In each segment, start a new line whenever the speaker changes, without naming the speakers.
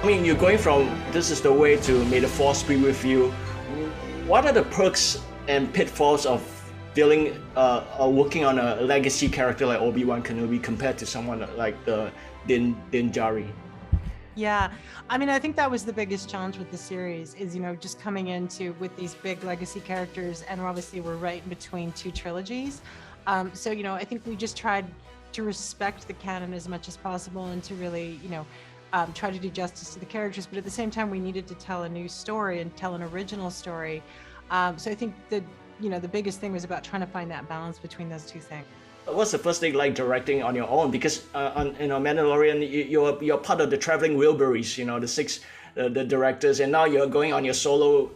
I mean, you're going from this is the way to may the force be with you. What are the perks and pitfalls of dealing working on a legacy character like Obi-Wan Kenobi compared to someone like the Din Djarin?
Yeah, I mean, I think that was the biggest challenge with the series is, just coming into with these big legacy characters, and obviously we're right in between two trilogies. So, I think we just tried to respect the canon as much as possible and to really, try to do justice to the characters. But at the same time, we needed to tell a new story and tell an original story. So I think the biggest thing was about trying to find that balance between those two things.
What's the first thing like directing on your own? Because on Mandalorian, you're part of the traveling Wilburys, the six the directors, and now you're going on your solo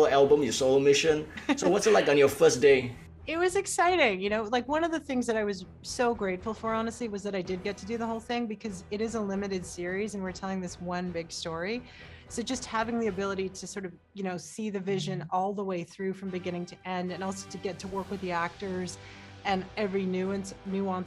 album, your solo mission. So what's it like on your first day?
It was exciting, like one of the things that I was so grateful for, honestly, was that I did get to do the whole thing, because it is a limited series and we're telling this one big story. So just having the ability to sort of, see the vision all the way through from beginning to end, and also to get to work with the actors and every nuance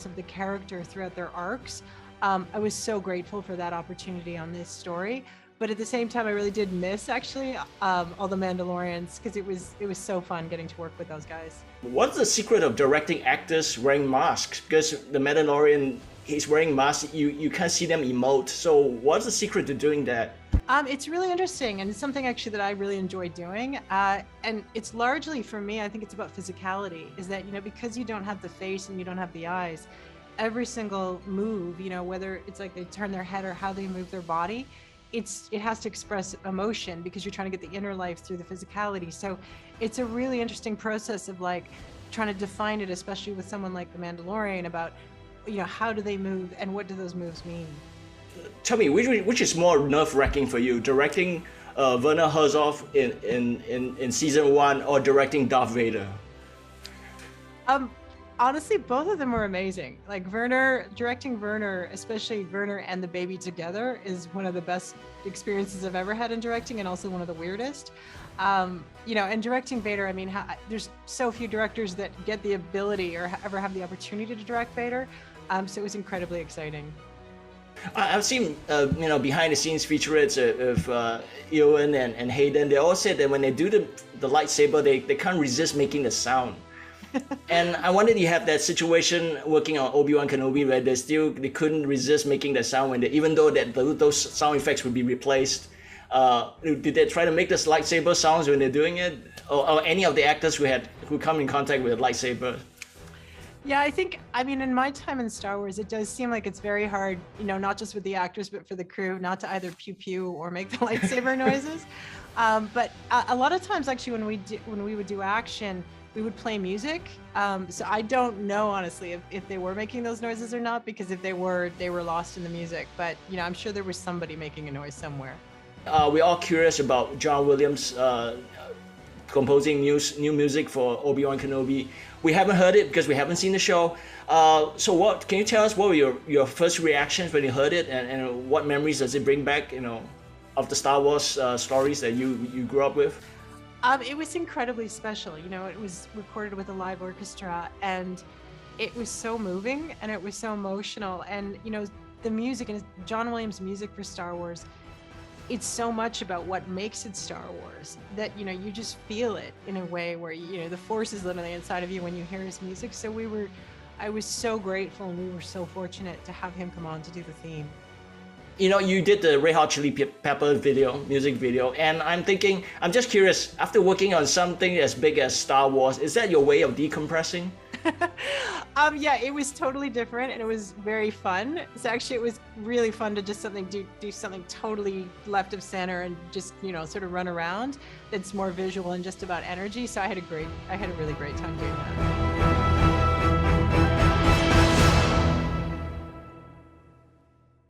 of the character throughout their arcs. I was so grateful for that opportunity on this story. But at the same time, I really did miss actually all the Mandalorians, because it was so fun getting to work with those guys.
What's the secret of directing actors wearing masks? Because the Mandalorian, he's wearing masks, you can't see them emote. So what's the secret to doing that?
It's really interesting, and it's something actually that I really enjoy doing. And it's largely, for me, I think it's about physicality, is that, because you don't have the face and you don't have the eyes, every single move, whether it's like they turn their head or how they move their body, it has to express emotion, because you're trying to get the inner life through the physicality. So it's a really interesting process of like trying to define it, especially with someone like the Mandalorian, about, how do they move and what do those moves mean?
Tell me, which is more nerve-wracking for you, directing Werner Herzog in season 1 or directing Darth Vader?
Honestly, both of them were amazing. Like directing Werner, especially Werner and the baby together, is one of the best experiences I've ever had in directing, and also one of the weirdest. And directing Vader, I mean, there's so few directors that get the ability or ever have the opportunity to direct Vader. So it was incredibly exciting.
I've seen, behind the scenes featurettes of Ewan and Hayden. They all said that when they do the lightsaber, they can't resist making the sound. And I wondered, you have that situation working on Obi-Wan Kenobi where they couldn't resist making that sound even though those sound effects would be replaced. Did they try to make this lightsaber sounds when they're doing it, or any of the actors who come in contact with a lightsaber?
Yeah, I mean, in my time in Star Wars, it does seem like it's very hard, not just with the actors, but for the crew, not to either pew pew or make the lightsaber noises. But a lot of times, actually, when we would do action, we would play music. So I don't know, honestly, if they were making those noises or not, because if they were lost in the music. But, I'm sure there was somebody making a noise somewhere.
We're all curious about John Williams composing new music for Obi-Wan Kenobi. We haven't heard it because we haven't seen the show. So can you tell us what were your first reactions when you heard it, and what memories does it bring back, of the Star Wars stories that you grew up with?
It was incredibly special. It was recorded with a live orchestra, and it was so moving and it was so emotional. And, the music, and John Williams' music for Star Wars, it's so much about what makes it Star Wars that, you just feel it in a way where, the force is literally inside of you when you hear his music. So I was so grateful, and we were so fortunate to have him come on to do the theme.
You did the Red Hot Chili Pepper music video, and I'm just curious, after working on something as big as Star Wars, is that your way of decompressing?
Yeah, it was totally different, and it was very fun. So actually, it was really fun to just do something totally left of center, and just, sort of run around. That's more visual and just about energy. So I had a really great time doing that.